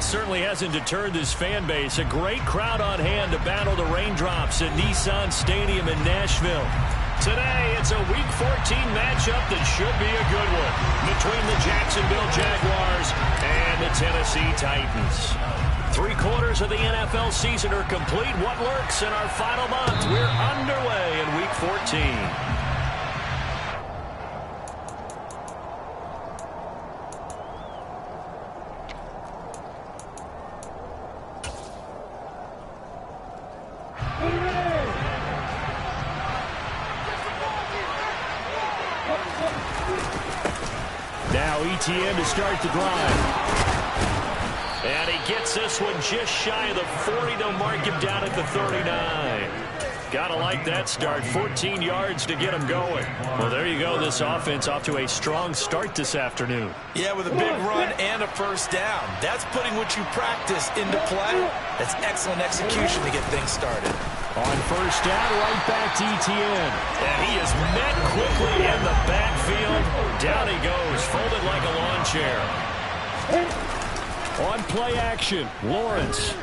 certainly hasn't deterred this fan base. A great crowd on hand to battle the raindrops at Nissan Stadium in Nashville. Today, it's a Week 14 matchup that should be a good one between the Jacksonville Jaguars and the Tennessee Titans. 3/4 of the NFL season are complete. What lurks in our final month? We're underway in Week 14. Now ETN to start the drive. And he gets this one just shy of the 40. They'll mark him down at the 39. Gotta like that start. 14 yards to get him going. Well, there you go. This offense off to a strong start this afternoon. Yeah, with a big run and a first down. That's putting what you practice into play. That's excellent execution to get things started. On first down, right back to ETN. And he is met quickly in the backfield. Down he goes, folded like a lawn chair. On play action, Lawrence.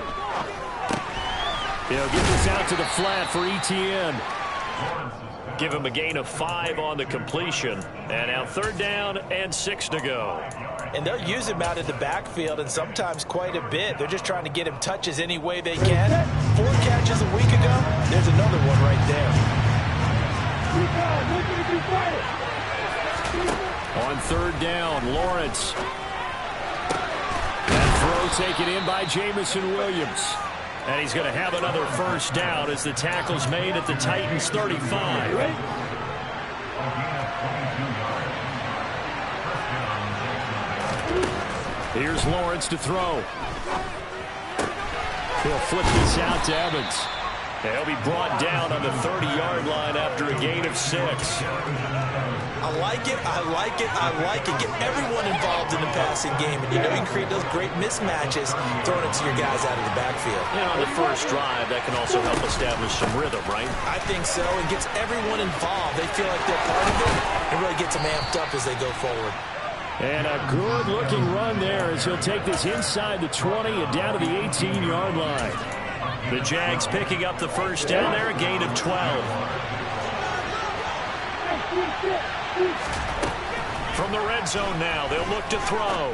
He'll get this out to the flat for ETN. Give him a gain of 5 on the completion. And now 3rd down and 6 to go. And they'll use him out in the backfield, and sometimes quite a bit. They're just trying to get him touches any way they can. 4 catches a week ago. There's another one right there. On 3rd down, Lawrence. That throw taken in by Jamison Williams. And he's going to have another first down as the tackle's made at the Titans' 35. Here's Lawrence to throw. He'll flip this out to Evans. And he'll be brought down on the 30-yard line after a gain of 6. I like it, I like it, I like it. Get everyone involved in the passing game. And you know you can create those great mismatches throwing it to your guys out of the backfield. And on the first drive, that can also help establish some rhythm, right? I think so. It gets everyone involved. They feel like they're part of it. It really gets them amped up as they go forward. And a good-looking run there as he'll take this inside the 20 and down to the 18-yard line. The Jags picking up the first down there, a gain of 12. From the red zone now, they'll look to throw.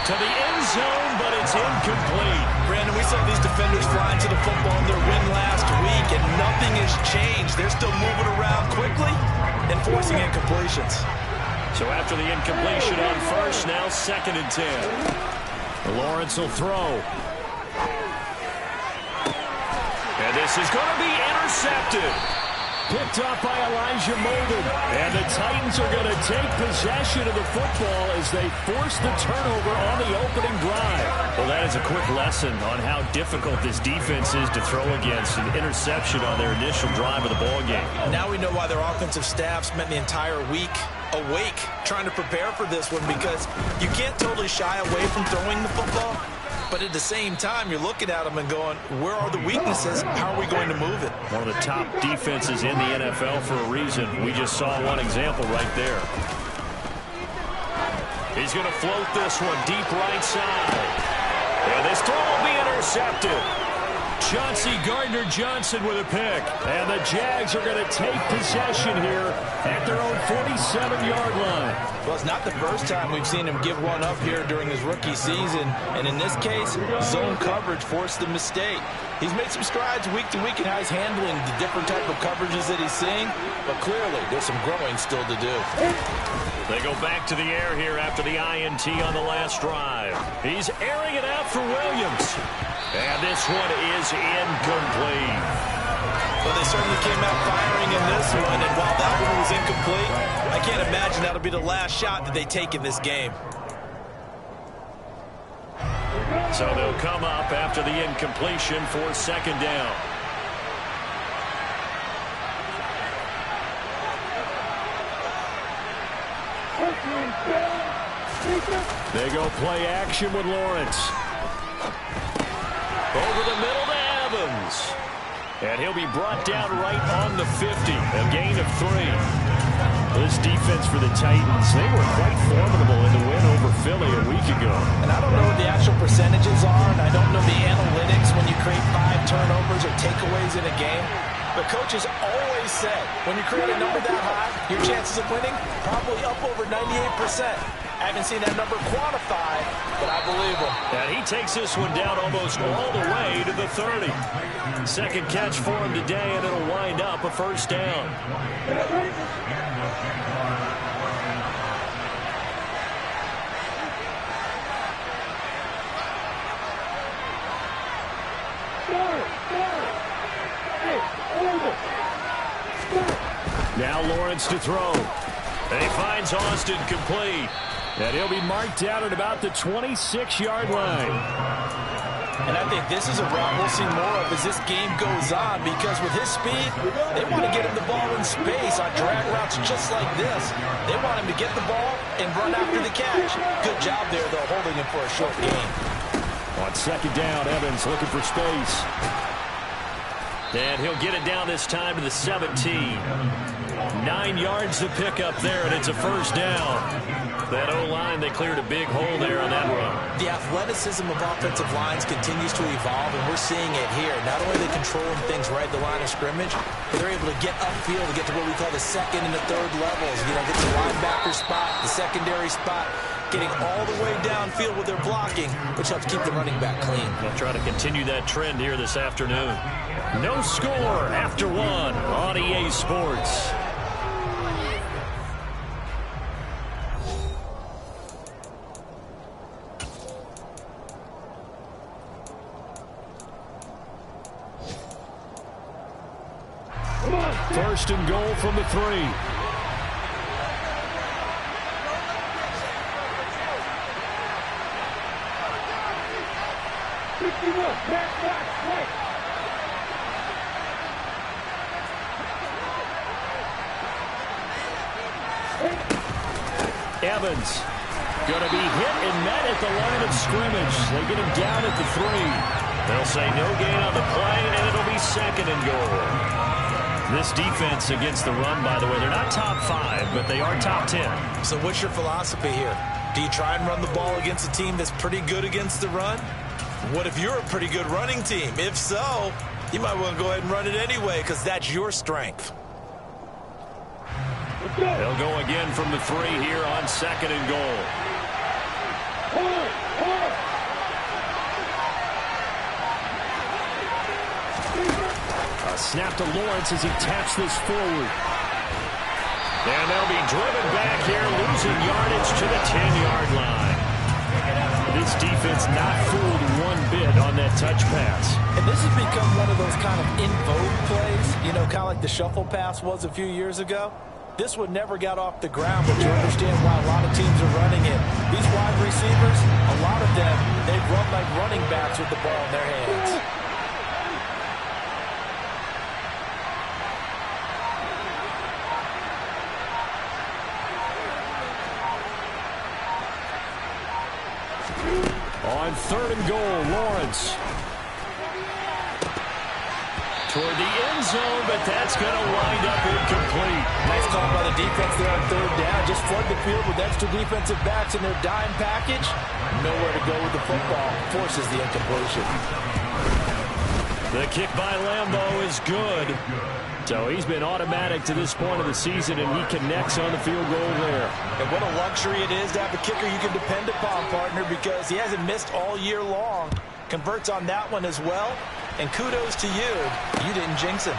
To the end zone, but it's incomplete. Brandon, we saw these defenders flying to the football in their win last week, and nothing has changed. They're still moving around quickly and forcing incompletions. So after the incompletion on first, now 2nd and 10. Lawrence will throw. And this is going to be intercepted. Picked up by Elijah Molden. And the Titans are going to take possession of the football as they force the turnover on the opening drive. Well, that is a quick lesson on how difficult this defense is to throw against. An interception on their initial drive of the ballgame. Now we know why their offensive staff spent the entire week awake trying to prepare for this one, because you can't totally shy away from throwing the football. But at the same time, you're looking at them and going, where are the weaknesses? How are we going to move it? One of the top defenses in the NFL for a reason. We just saw one example right there. He's going to float this one deep right side. And this throw will be intercepted. Chauncey Gardner-Johnson with a pick. And the Jags are going to take possession here at their own 47-yard line. Well, it's not the first time we've seen him give one up here during his rookie season. And in this case, zone coverage forced the mistake. He's made some strides week to week in how he's handling the different type of coverages that he's seeing. But clearly, there's some growing still to do. They go back to the air here after the INT on the last drive. He's airing it out for Williams. And this one is incomplete. Well, they certainly came out firing in this one, and while that one was incomplete, I can't imagine that'll be the last shot that they take in this game. So they'll come up after the incompletion for 2nd down. They go play action with Lawrence. Over the middle to Evans. And he'll be brought down right on the 50. A gain of 3. This defense for the Titans, they were quite formidable in the win over Philly a week ago. And I don't know what the actual percentages are, and I don't know the analytics when you create 5 turnovers or takeaways in a game. But coaches always said, when you create a number that high, your chances of winning probably up over 98%. I haven't seen that number quantified, but I believe him. And he takes this one down almost all the way to the 30. Second catch for him today, and it'll wind up a first down. Now Lawrence to throw. And he finds Austin complete. And he'll be marked down at about the 26-yard line. And I think this is a route we'll see more of as this game goes on, because with his speed, they want to get him the ball in space on drag routes just like this. They want him to get the ball and run after the catch. Good job there, though, holding him for a short game. On second down, Evans looking for space. And he'll get it down this time to the 17. 9 yards to pick up there, and it's a first down. That O-line, they cleared a big hole there on that run. The athleticism of offensive lines continues to evolve, and we're seeing it here. Not only are they controlling things right at the line of scrimmage, but they're able to get upfield to get to what we call the second and the third levels. You know, get the linebacker spot, the secondary spot, getting all the way downfield with their blocking, which helps keep the running back clean. They'll try to continue that trend here this afternoon. No score after one on EA Sports. First and goal from the 3. Evans going to be hit and met at the line of scrimmage. They get him down at the 3. They'll say no gain on the play, and it'll be second and goal. This defense against the run, by the way, they're not top 5, but they are top 10. So what's your philosophy here? Do you try and run the ball against a team that's pretty good against the run? What if you're a pretty good running team? If so, you might want to go ahead and run it anyway, because that's your strength. They'll go again from the 3 here on second and goal. A snap to Lawrence as he taps this forward. And they'll be driven back here, losing yardage to the 10-yard line. This defense not fooled one bit on that touch pass. And this has become one of those kind of in vogue plays, you know, kind of like the shuffle pass was a few years ago. This one never got off the ground, but you understand why a lot of teams are running it. These wide receivers, a lot of them, they run like running backs with the ball in their hands. On third and goal, Lawrence. Toward the end zone, but that's going to wind up incomplete. Nice call by the defense there on third down. Just flood the field with extra defensive backs in their dime package. Nowhere to go with the football. Forces the incompletion. The kick by Lambo is good. So he's been automatic to this point of the season, and he connects on the field goal there. And what a luxury it is to have a kicker you can depend upon, partner, because he hasn't missed all year long. Converts on that one as well. And kudos to you. You didn't jinx him.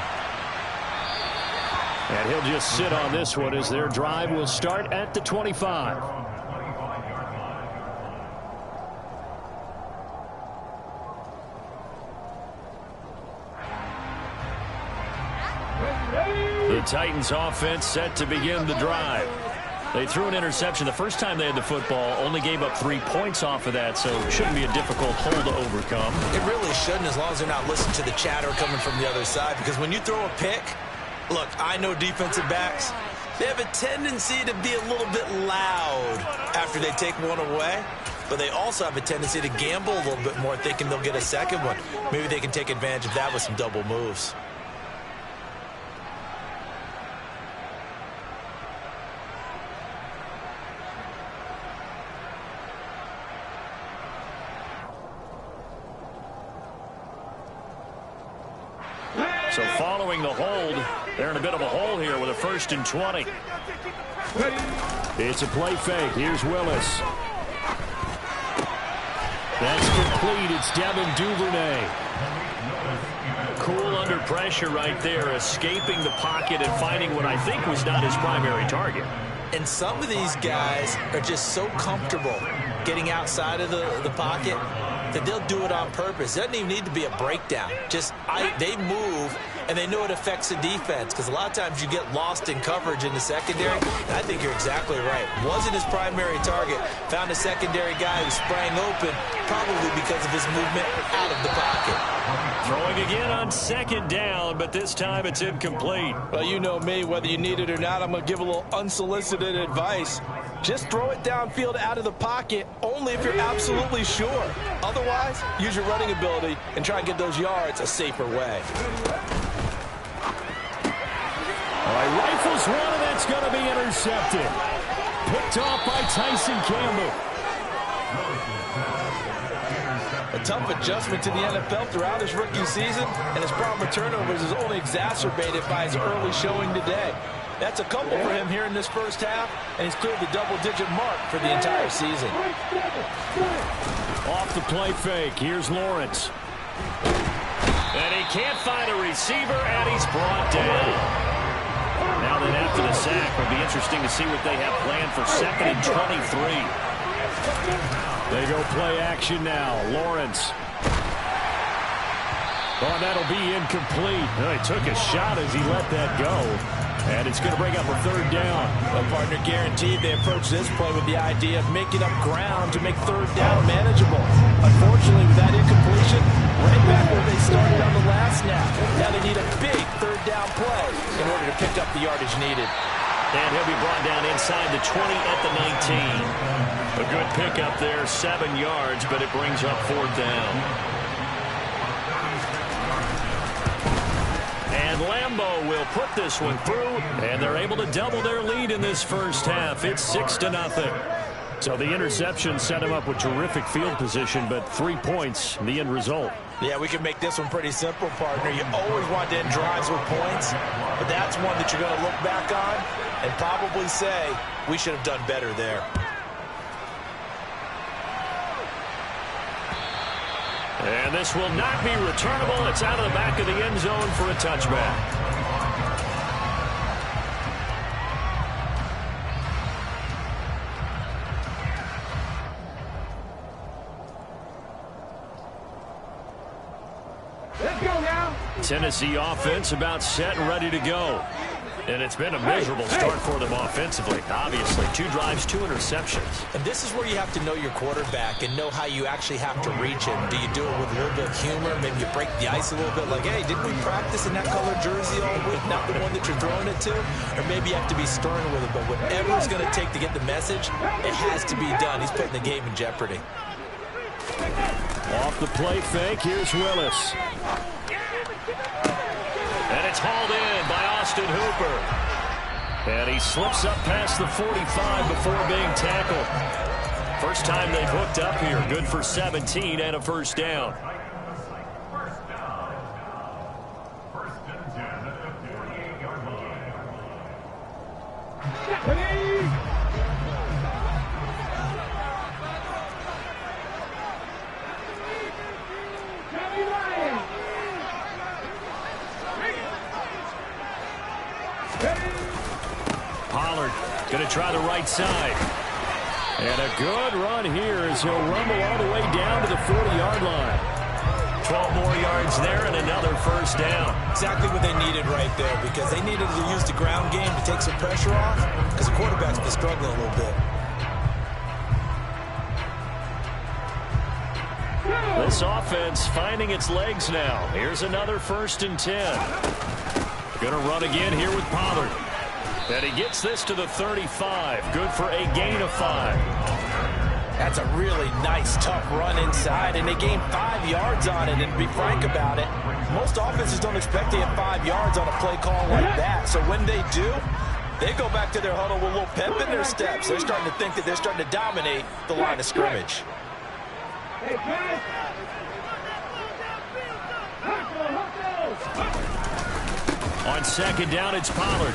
And he'll just sit on this one as their drive will start at the 25. The Titans offense set to begin the drive. They threw an interception the first time they had the football, only gave up 3 points off of that, so it shouldn't be a difficult hole to overcome. It really shouldn't, as long as they're not listening to the chatter coming from the other side, because when you throw a pick, look, I know defensive backs, they have a tendency to be a little bit loud after they take one away, but they also have a tendency to gamble a little bit more, thinking they'll get a second one. Maybe they can take advantage of that with some double moves. So following the hold, they're in a bit of a hole here with a 1st and 20. It's a play fake. Here's Willis. That's complete. It's Devin Duvernay. Cool under pressure right there, escaping the pocket and finding what I think was not his primary target. And some of these guys are just so comfortable getting outside of the pocket that they'll do it on purpose. It doesn't even need to be a breakdown. Just they move, and they know it affects the defense, because a lot of times you get lost in coverage in the secondary. And I think you're exactly right. Wasn't his primary target. Found a secondary guy who sprang open, probably because of his movement out of the pocket. Throwing again on 2nd down, but this time it's incomplete. Well, you know me, whether you need it or not, I'm going to give a little unsolicited advice. Just throw it downfield out of the pocket only if you're absolutely sure. Otherwise, use your running ability and try and get those yards a safer way. All right, rifles one, and that's going to be intercepted. Picked off by Tyson Campbell. A tough adjustment to the NFL throughout his rookie season, and his problem with turnovers is only exacerbated by his early showing today. That's a couple for him here in this first half, and he's cleared the double-digit mark for the entire season. Off the play fake, here's Lawrence. And he can't find a receiver, and he's brought down. Now then, after the sack, it'll be interesting to see what they have planned for 2nd and 23. They go play action now. Lawrence. Oh, that'll be incomplete. Oh, he took a shot as he let that go. And it's going to bring up a 3rd down. Well, partner, guaranteed they approach this play with the idea of making up ground to make 3rd down manageable. Unfortunately, with that incompletion, right back where they started on the last snap. Now they need a big 3rd down play in order to pick up the yardage needed. And he'll be brought down inside the 20 at the 19. A good pickup there, 7 yards, but it brings up 4th down. And Lambeau will put this one through, and they're able to double their lead in this first half. It's 6-0. So the interception set him up with terrific field position, but 3 points, the end result. Yeah, we can make this one pretty simple, partner. You always want to end drives with points, but that's one that you're going to look back on and probably say, we should have done better there. And this will not be returnable. It's out of the back of the end zone for a touchback. Let's go now. Tennessee offense about set and ready to go. And it's been a miserable start for them offensively. Obviously, 2 drives, 2 interceptions. And this is where you have to know your quarterback and know how you actually have to reach him. Do you do it with a little bit of humor? Maybe you break the ice a little bit like, hey, didn't we practice in that color jersey all week, not the one that you're throwing it to? Or maybe you have to be stern with it. But whatever it's going to take to get the message, it has to be done. He's putting the game in jeopardy. Off the play fake, here's Willis. And it's hauled in by Austin Hooper. And he slips up past the 45 before being tackled. First time they've hooked up here. Good for 17 and a 1st down. Pollard going to try the right side. And a good run here as he'll rumble all the way down to the 40-yard line. 12 more yards there and another 1st down. Exactly what they needed right there, because they needed to use the ground game to take some pressure off, because the quarterback's been struggling a little bit. This offense finding its legs now. Here's another 1st and 10. Going to run again here with Pollard. And he gets this to the 35. Good for a gain of 5. That's a really nice, tough run inside, and they gained 5 yards on it. And to be frank about it, most offenses don't expect to get 5 yards on a play call like that. So when they do, they go back to their huddle with a little pep in their steps. They're starting to think that they're starting to dominate the line of scrimmage. On second down, it's Pollard.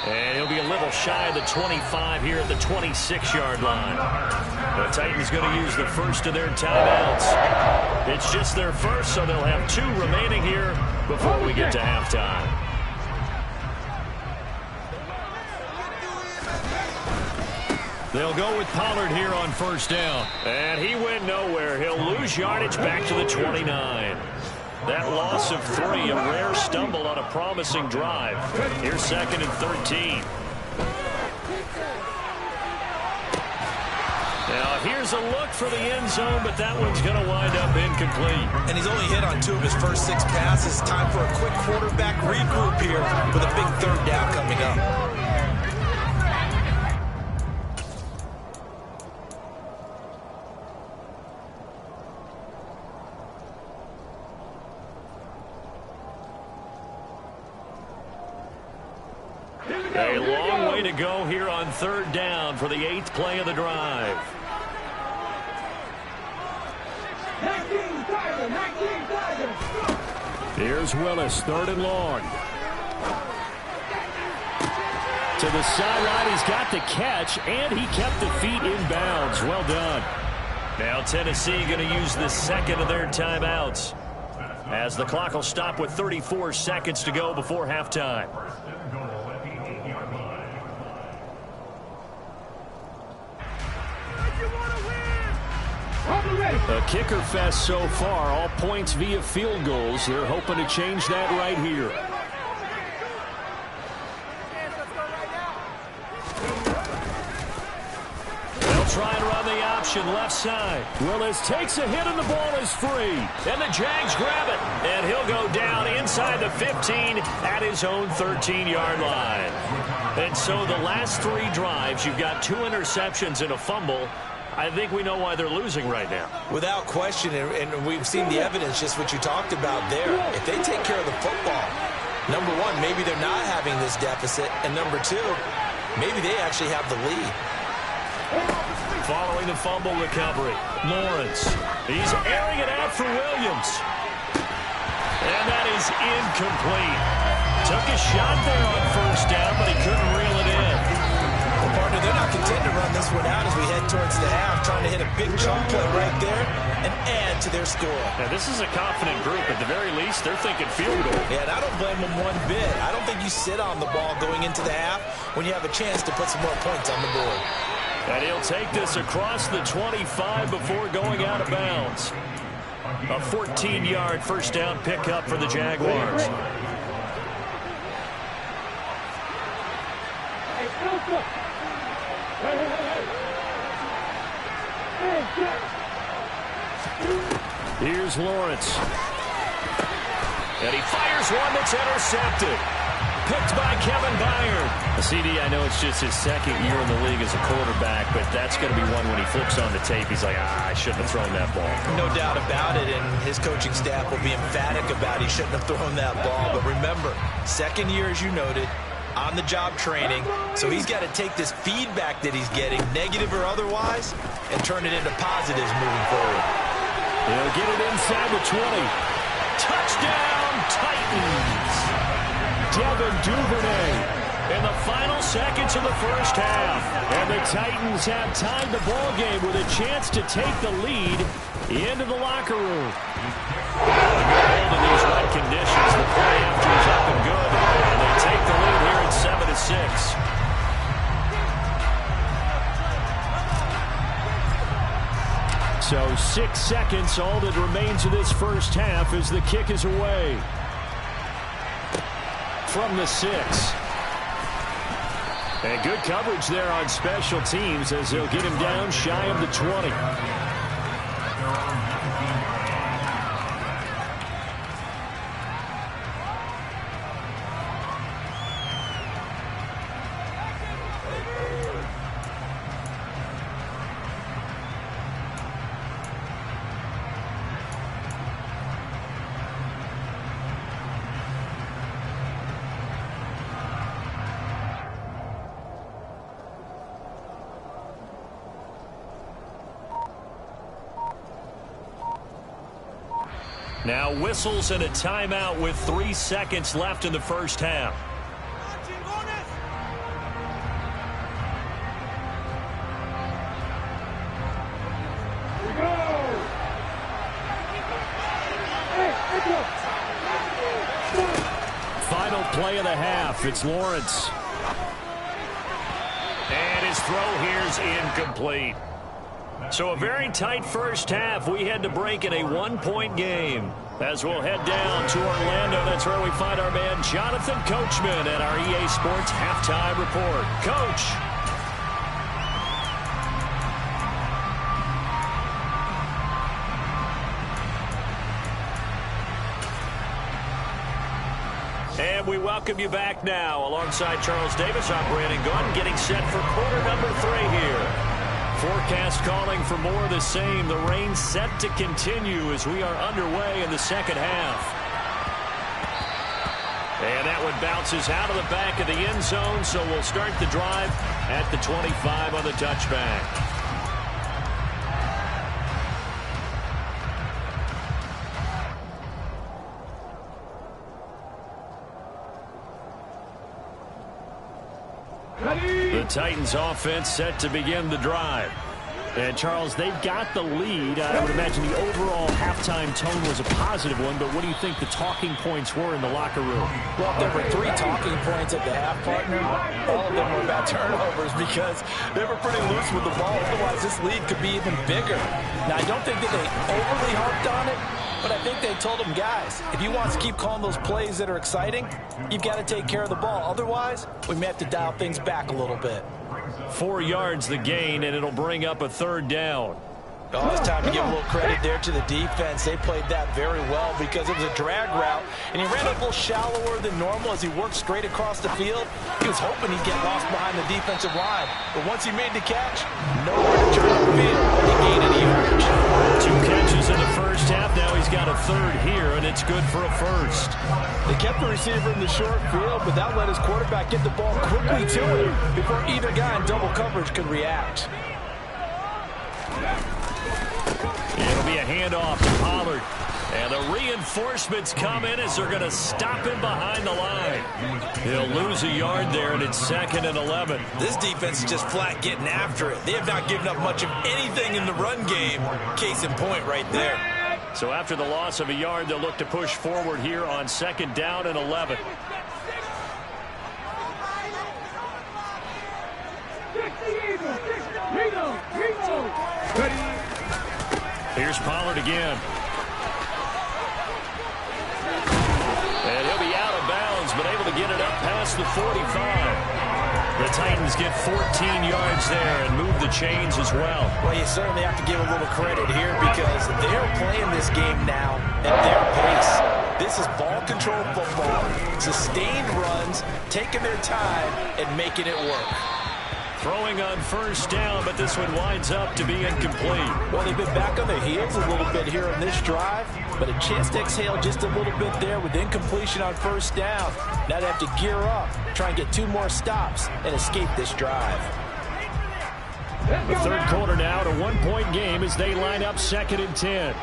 And he'll be a little shy of the 25 here at the 26-yard line. The Titans going to use the first of their timeouts. It's just their first, so they'll have 2 remaining here before we get to halftime. They'll go with Pollard here on first down. And he went nowhere. He'll lose yardage back to the 29. That loss of 3, a rare stumble on a promising drive. Here's second and 13. Now, here's a look for the end zone, but that one's going to wind up incomplete. And he's only hit on 2 of his first 6 passes. Time for a quick quarterback regroup here with a big third down coming up. A long way to go here on third down for the 8th play of the drive. Here's Willis, 3rd and long. To the sideline, he's got the catch, and he kept the feet in bounds. Well done. Now Tennessee going to use the second of their timeouts, as the clock will stop with 34 seconds to go before halftime. A kicker fest so far, all points via field goals. They're hoping to change that right here. They'll try and run the option left side. Willis takes a hit and the ball is free. And the Jags grab it. And he'll go down inside the 15 at his own 13-yard line. And so the last 3 drives, you've got 2 interceptions and a fumble. I think we know why they're losing right now. Without question, and we've seen the evidence, just what you talked about there. If they take care of the football, number 1, maybe they're not having this deficit, and number 2, maybe they actually have the lead. Following the fumble recovery, Lawrence. He's airing it out for Williams. And that is incomplete. Took a shot there on first down, but he couldn't reel it in. Partner, they're not content to run this one out as we head towards the half, trying to hit a big chunk play right there and add to their score. Now, this is a confident group. At the very least, they're thinking field goal. Yeah, and I don't blame them one bit. I don't think you sit on the ball going into the half when you have a chance to put some more points on the board. And he'll take this across the 25 before going out of bounds. A 14-yard first down pickup for the Jaguars. Here's Lawrence. And he fires one that's intercepted. Picked by Kevin Byard. CD, I know it's just his second year in the league as a quarterback, but that's going to be one when he flips on the tape. He's like, I shouldn't have thrown that ball. No doubt about it, and his coaching staff will be emphatic about he shouldn't have thrown that ball. But remember, second year, as you noted, on-the-job training, so he's got to take this feedback that he's getting, negative or otherwise, and turn it into positives moving forward. He'll get it inside the 20. Touchdown, Titans! Devin Duvernay in the final seconds of the first half. And the Titans have tied the ball game with a chance to take the lead into the locker room. Hold in these wet conditions, the play after is up and good. And they take the lead here at 7-6. So 6 seconds, all that remains of this first half as the kick is away. From the 6. And good coverage there on special teams as they'll get him down shy of the 20. Now whistles and a timeout with 3 seconds left in the first half. Final play of the half. It's Lawrence. And his throw here's incomplete. So a very tight first half. We had to break in a 1-point game. As we'll head down to Orlando, that's where we find our man Jonathan Coachman at our EA Sports Halftime Report. Coach. And we welcome you back now. Alongside Charles Davis, I'm Brandon Gunn, getting set for quarter number 3 here. Forecast calling for more of the same. The rain set to continue as we are underway in the second half. And that one bounces out of the back of the end zone, so we'll start the drive at the 25 on the touchback. The Titans offense set to begin the drive. And, Charles, they've got the lead. I would imagine the overall halftime tone was a positive one, but what do you think the talking points were in the locker room? Well, there were 3 talking points at the half, partner. All of them were about turnovers because they were pretty loose with the ball. Otherwise, this lead could be even bigger. Now, I don't think that they overly harped on it, but I think they told them, guys, if you want to keep calling those plays that are exciting, you've got to take care of the ball. Otherwise, we may have to dial things back a little bit. 4 yards the gain, and it'll bring up a 3rd down. Oh, it's time to give a little credit there to the defense. They played that very well because it was a drag route, and he ran a little shallower than normal as he worked straight across the field. He was hoping he'd get lost behind the defensive line, but once he made the catch, nowhere to turn upfield to gain any yardage. 2 catches in the first half. Now he's got a 3rd here, and it's good for a 1st. They kept the receiver in the short field, but that let his quarterback get the ball quickly to him before either guy in double coverage could react. It'll be a handoff to Pollard. And the reinforcements come in as they're going to stop him behind the line. He'll lose a yard there, and it's 2nd and 11. This defense is just flat getting after it. They have not given up much of anything in the run game. Case in point right there. So after the loss of a yard, they'll look to push forward here on 2nd down and 11. Here's Pollard again. And he'll be out of bounds, but able to get it up past the 45. The Titans get 14 yards there and move the chains as well. Well, you certainly have to give a little credit here because they're playing this game now at their pace. This is ball control football, sustained runs, taking their time and making it work. Throwing on 1st down, but this one winds up to be incomplete. Well, they've been back on their heels a little bit here on this drive, but a chance to exhale just a little bit there with incompletion on 1st down. Now they have to gear up, try and get 2 more stops, and escape this drive. The 3rd quarter now at a 1-point game as they line up 2nd and 10.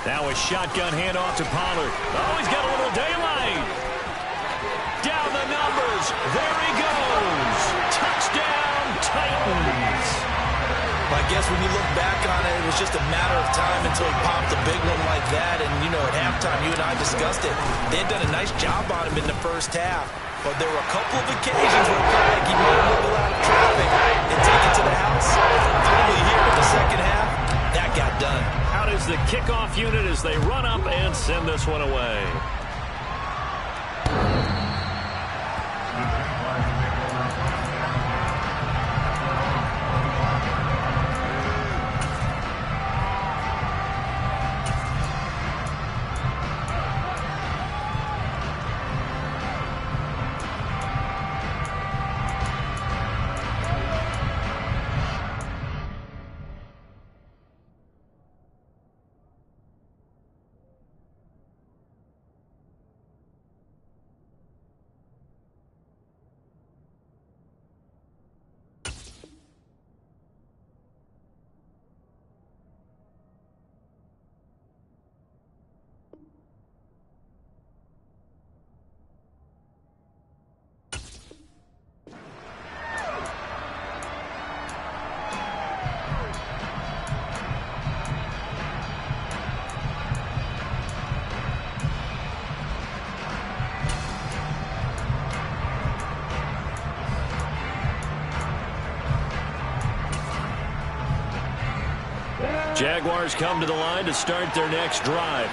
Now a shotgun handoff to Pollard. Oh, he's got a little daylight. Down the numbers. There he goes. Touchdown, Titans. Well, I guess when you look back on it, it was just a matter of time until he popped a big one like that. And, you know, at halftime, you and I discussed it. They had done a nice job on him in the first half. But there were a couple of occasions where it felt like he made a little out of traffic and take it to the house. Finally here in the second half, that got done. Out is the kickoff unit as they run up and send this one away. Jaguars come to the line to start their next drive.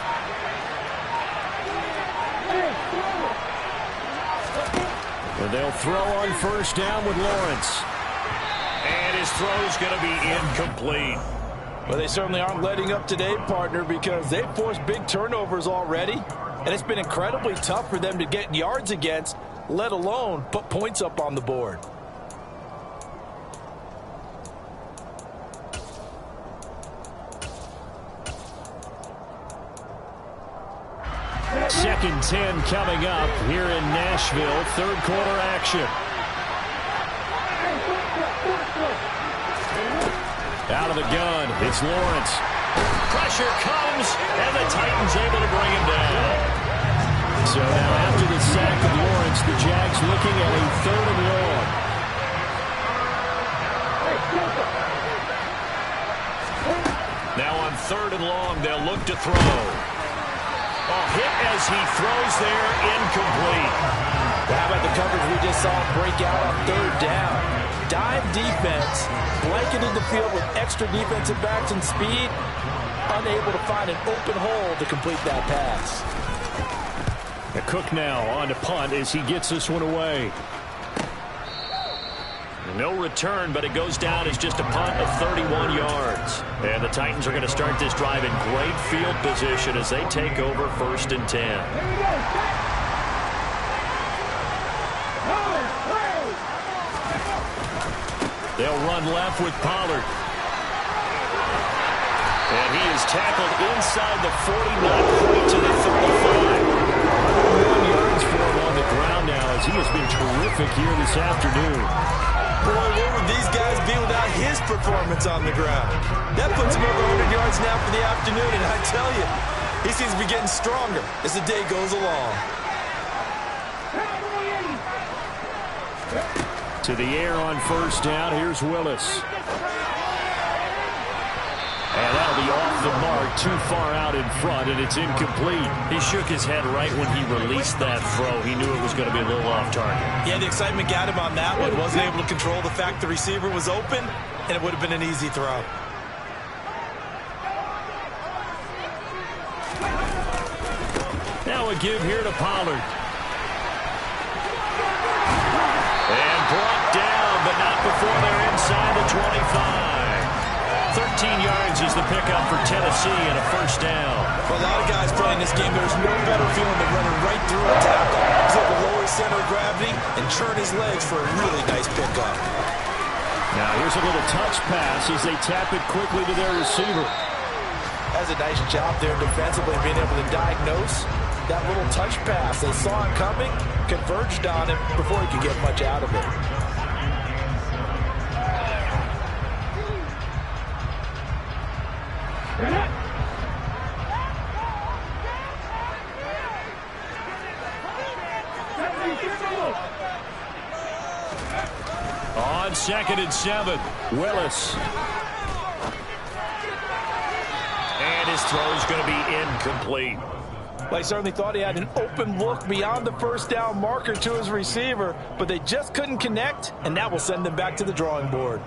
And they'll throw on first down with Lawrence. And his throw's going to be incomplete. Well, they certainly aren't letting up today, partner, because they've forced big turnovers already. And it's been incredibly tough for them to get yards against, let alone put points up on the board. Second 10 coming up here in Nashville. Third quarter action. Out of the gun, it's Lawrence. Pressure comes, and the Titans able to bring him down. So now after the sack of Lawrence, the Jags looking at a 3rd and long. Now on 3rd and long, they'll look to throw. A hit as he throws there, incomplete. How about the coverage we just saw break out on 3rd down? Dime defense, blanketed the field with extra defensive backs and speed, unable to find an open hole to complete that pass. Cook now on to punt as he gets this one away. No return, but it goes down as just a punt of 31 yards. And the Titans are going to start this drive in great field position as they take over 1st and 10. They'll run left with Pollard. And he is tackled inside the 40, not quite to the 35. 101 yards for him on the ground now as he has been terrific here this afternoon. Boy, where would these guys be without his performance on the ground? That puts him over 100 yards now for the afternoon, and I tell you, he seems to be getting stronger as the day goes along. To the air on first down, here's Willis. And that'll be off the mark, too far out in front, and it's incomplete. He shook his head right when he released that throw. He knew it was going to be a little off target. Yeah, the excitement got him on that one. Wasn't able to control the fact the receiver was open, and it would have been an easy throw. Now a give here to Pollard. And brought down, but not before they're inside the 25. 13 yards is the pickup for Tennessee and a first down. For a lot of guys playing this game, there's no better feeling than running right through a tackle. He's able to lower his center of gravity and churn his legs for a really nice pickup. Now here's a little touch pass as they tap it quickly to their receiver. That's a nice job there defensively, being able to diagnose that little touch pass. They saw him coming, converged on him before he could get much out of it. On 2nd and 7, Willis. And his throw's going to be incomplete. Well, he certainly thought he had an open look beyond the first down marker to his receiver, but they just couldn't connect, and that will send them back to the drawing board.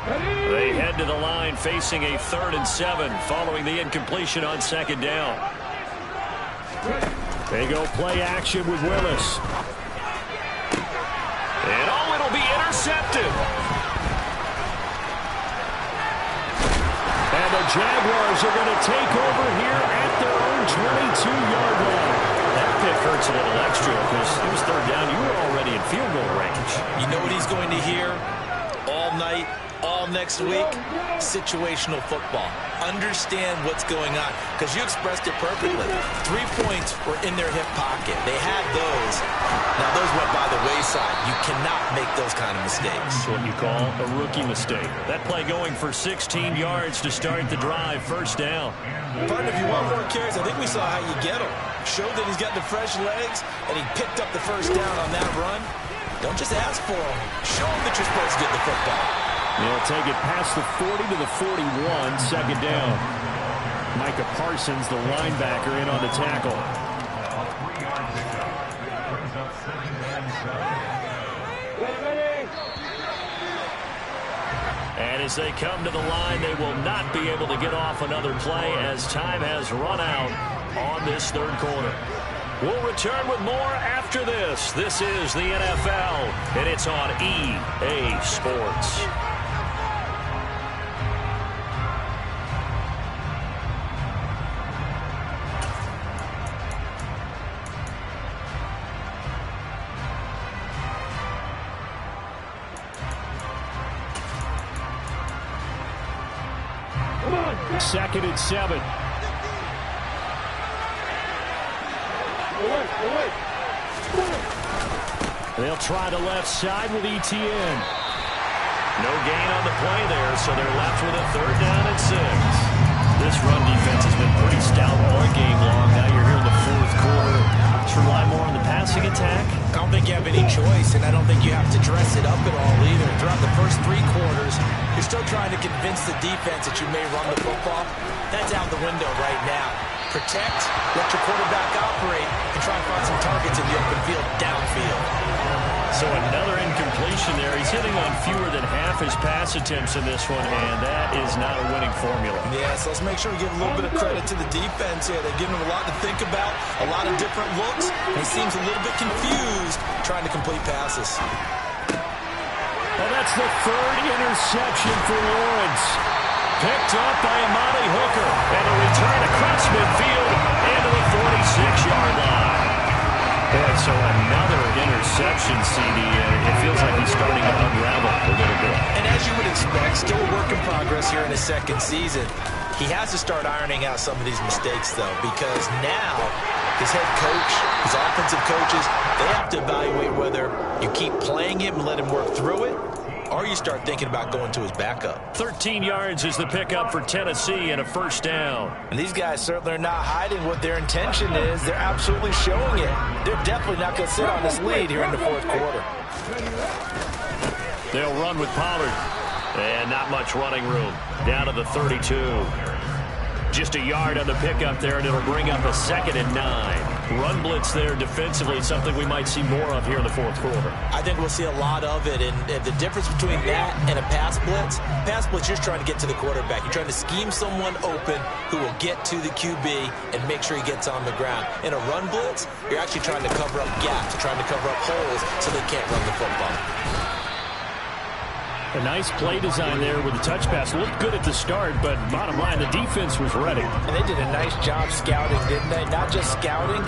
They head to the line facing a 3rd and 7 following the incompletion on 2nd down. They go play action with Willis. And it'll be intercepted. And the Jaguars are going to take over here at their own 22-yard line. That pick hurts a little extra because it was 3rd down. You were already in field goal range. You know what he's going to hear all night, all next week? Situational football. Understand what's going on, because you expressed it perfectly. 3 points were in their hip pocket. They had those. Now, those went by the wayside. You cannot make those kind of mistakes. That's what you call a rookie mistake. That play going for 16 yards to start the drive. First down. Partner, if you want more carries, I think we saw how you get them. Showed that he's got the fresh legs, and he picked up the first down on that run. Don't just ask for them. Show them that you're supposed to get the football. They'll take it past the 40 to the 41, 2nd down. Micah Parsons, the linebacker, in on the tackle. And as they come to the line, they will not be able to get off another play as time has run out on this third quarter. We'll return with more after this. This is the NFL, and it's on EA Sports. Second and 7. They'll try the left side with ETN. No gain on the play there, so they're left with a third down and 6. This run defense has been pretty stout all game long. Now you're here in the fourth quarter. To rely more on the passing attack? I don't think you have any choice, and I don't think you have to dress it up at all either. Throughout the first 3 quarters, you're still trying to convince the defense that you may run the football. That's out the window right now. Protect, let your quarterback operate, and try and find some targets in the open field downfield. So another incompletion there. He's hitting on fewer than half his pass attempts in this one, and that is not a winning formula. Yeah, so let's make sure we give a little bit of credit to the defense here. They've given him a lot to think about, a lot of different looks, and he seems a little bit confused trying to complete passes. Well, that's the third interception for Lawrence. Picked up by Amani Hooker, and a return across midfield into the 46-yard line. Boy, so another interception, CD. It feels like he's starting to unravel a little bit. And as you would expect, still a work in progress here in his second season. He has to start ironing out some of these mistakes, though, because now his head coach, his offensive coaches, they have to evaluate whether you keep playing him and let him work through it, or you start thinking about going to his backup. 13 yards is the pickup for Tennessee and a first down. And these guys certainly are not hiding what their intention is. They're absolutely showing it. They're definitely not going to sit on this lead here in the fourth quarter. They'll run with Pollard. And not much running room. Down to the 32. Just a yard on the pickup there, and it'll bring up a 2nd and 9. Run blitz there defensively, something we might see more of here in the fourth quarter. I think we'll see a lot of it, and the difference between that and a pass blitz, you're just trying to get to the quarterback. You're trying to scheme someone open who will get to the QB and make sure he gets on the ground. In a run blitz, you're actually trying to cover up gaps, trying to cover up holes so they can't run the football. A nice play design there with the touch pass. Looked good at the start, but bottom line, the defense was ready. And they did a nice job scouting, didn't they? Not just scouting,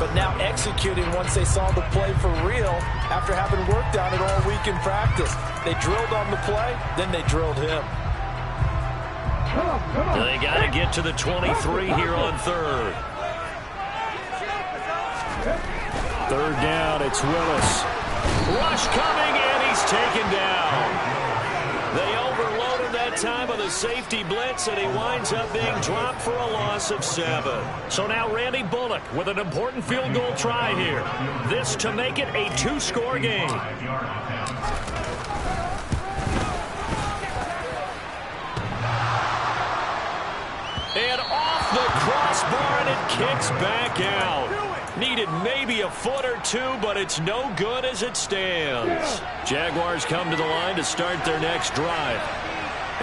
but now executing once they saw the play for real after having worked on it all week in practice. They drilled on the play, then they drilled him. They got to get to the 23 here on third. Third down, it's Willis. Rush coming, and he's taken down. They overloaded that time of the safety blitz, and he winds up being dropped for a loss of 7. So now Randy Bullock with an important field goal try here. This to make it a 2-score game. And off the crossbar, and it kicks back out. Needed maybe a foot or two, but it's no good as it stands. Jaguars come to the line to start their next drive.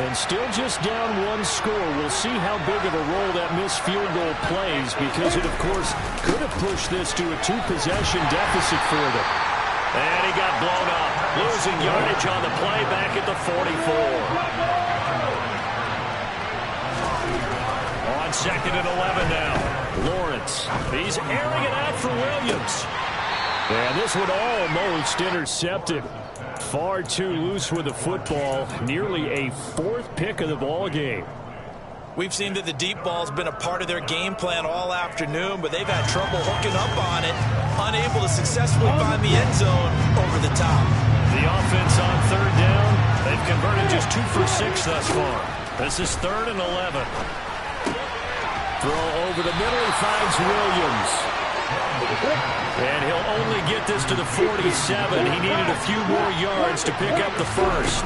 And still just down 1 score. We'll see how big of a role that missed field goal plays, because it, of course, could have pushed this to a 2-possession deficit for them. And he got blown up. Losing yardage on the play back at the 44. On 2nd and 11 now. Lawrence. He's airing it out for Williams. And this one almost intercepted. Far too loose with the football. Nearly a 4th pick of the ball game. We've seen that the deep ball's been a part of their game plan all afternoon, but they've had trouble hooking up on it. Unable to successfully find the end zone over the top. The offense on third down. They've converted just 2 for 6 thus far. This is 3rd and 11. Throw over the middle, he finds Williams. And he'll only get this to the 47. He needed a few more yards to pick up the first.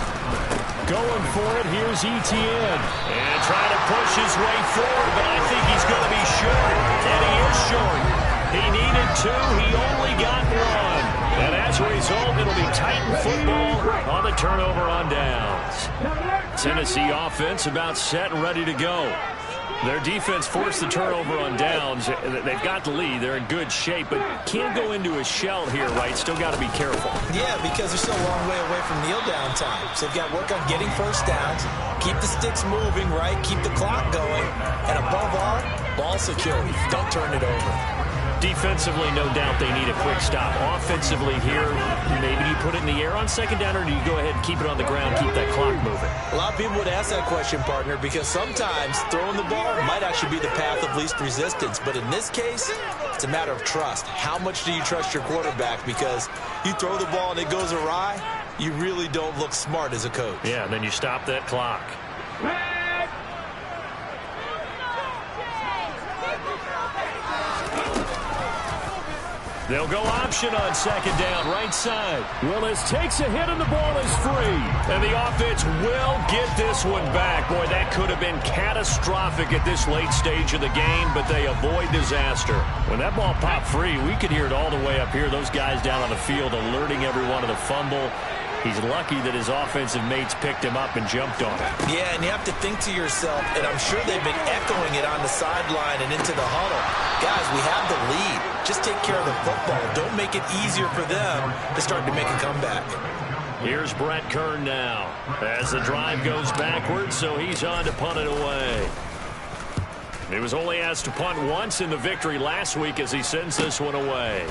Going for it, here's ETN. And trying to push his way forward, but I think he's going to be short. And he is short. He needed 2, he only got 1. And as a result, it'll be Titan football on the turnover on downs. Tennessee offense about set and ready to go. Their defense forced the turnover on downs. They've got the lead. They're in good shape, but can't go into a shell here, right? Still got to be careful. Yeah, because they're still a long way away from kneel down time. So they've got to work on getting first downs, keep the sticks moving, right? Keep the clock going. And above all, ball security. Don't turn it over. Defensively, no doubt they need a quick stop. Offensively here, maybe you put it in the air on second down, or do you go ahead and keep it on the ground, keep that clock moving? A lot of people would ask that question, partner, because sometimes throwing the ball might actually be the path of least resistance. But in this case, it's a matter of trust. How much do you trust your quarterback? Because you throw the ball and it goes awry, you really don't look smart as a coach. Yeah, and then you stop that clock. They'll go option on second down, right side. Willis takes a hit and the ball is free. And the offense will get this one back. Boy, that could have been catastrophic at this late stage of the game, but they avoid disaster. When that ball popped free, we could hear it all the way up here. Those guys down on the field alerting everyone of the fumble. He's lucky that his offensive mates picked him up and jumped on it. Yeah, and you have to think to yourself, and I'm sure they've been echoing it on the sideline and into the huddle. Guys, we have the lead. Just take care of the football. Don't make it easier for them to start to make a comeback. Here's Brett Kern now as the drive goes backwards, so he's on to punt it away. He was only asked to punt once in the victory last week as he sends this one away.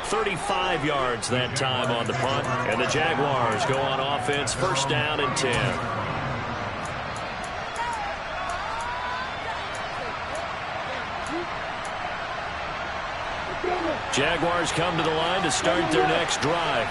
35 yards that time on the punt, and the Jaguars go on offense, first down and 10. Jaguars come to the line to start their next drive.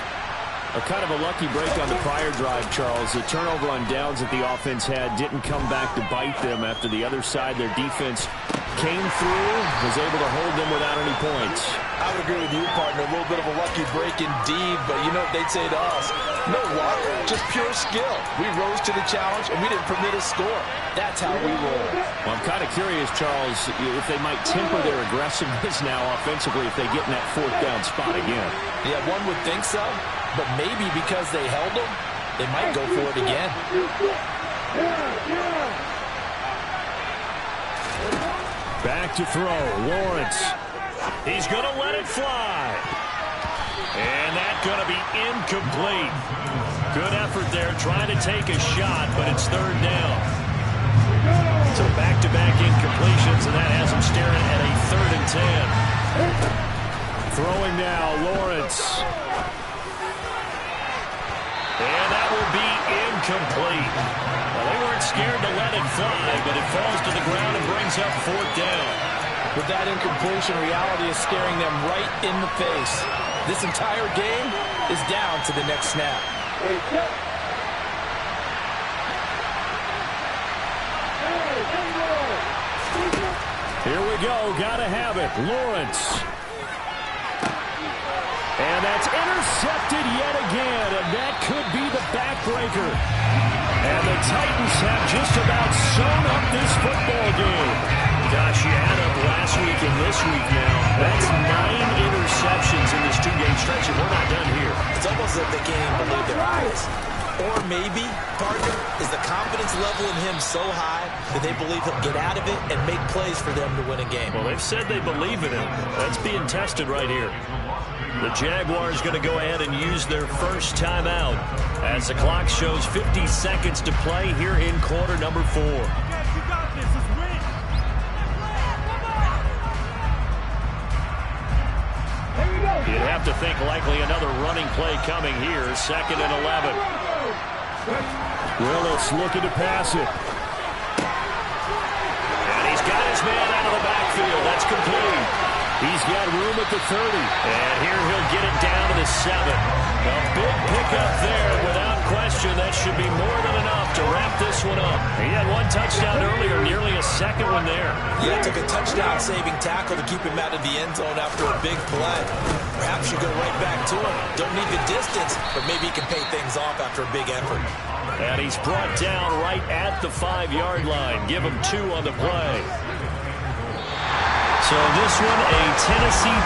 A kind of a lucky break on the prior drive, Charles. The turnover on downs that the offense had didn't come back to bite them after the other side. Their defense came through, was able to hold them without any points. I would agree with you, partner. A little bit of a lucky break indeed, but you know what they'd say to us? No luck, just pure skill. We rose to the challenge, and we didn't permit a score. That's how we roll. Well, I'm kind of curious, Charles, if they might temper their aggressiveness now offensively if they get in that fourth down spot again. Yeah, one would think so, but maybe because they held them, they might go for it again. Back to throw, Lawrence. He's going to let it fly. And that's going to be incomplete. Good effort there trying to take a shot, but it's third down. So back-to-back incompletions, and that has him staring at a 3rd and 10. Throwing now, Lawrence. And that will be incomplete. Well, they weren't scared to let it fly, but it falls to the ground and brings up 4th down. With that incompletion, reality is staring them right in the face. This entire game is down to the next snap. Here we go. Got to have it. Lawrence. And that's intercepted yet again, and that could be the backbreaker. And the Titans have just about sewn up this football game. Gosh, you add up last week and this week now. That's 9 interceptions in this 2-game stretch, and we're not done here. It's almost like they can't even believe their eyes. Or maybe, partner, is the confidence level in him so high that they believe he'll get out of it and make plays for them to win a game. Well, they've said they believe in him. That's being tested right here. The Jaguars going to go ahead and use their first timeout as the clock shows 50 seconds to play here in quarter number 4. You'd have to think likely another running play coming here, 2nd and 11. Willis looking to pass it. And he's got his man out of the backfield. That's complete. He's got room at the 30. And here he'll get it down to the 7. A big pickup there. Without question, that should be more than enough to wrap this one up. He had 1 touchdown earlier, nearly a 2nd one there. Yeah, took a touchdown-saving tackle to keep him out of the end zone after a big play. Perhaps you go right back to him. Don't need the distance, but maybe he can pay things off after a big effort. And he's brought down right at the 5-yard line. Give him 2 on the play. So this one, a Tennessee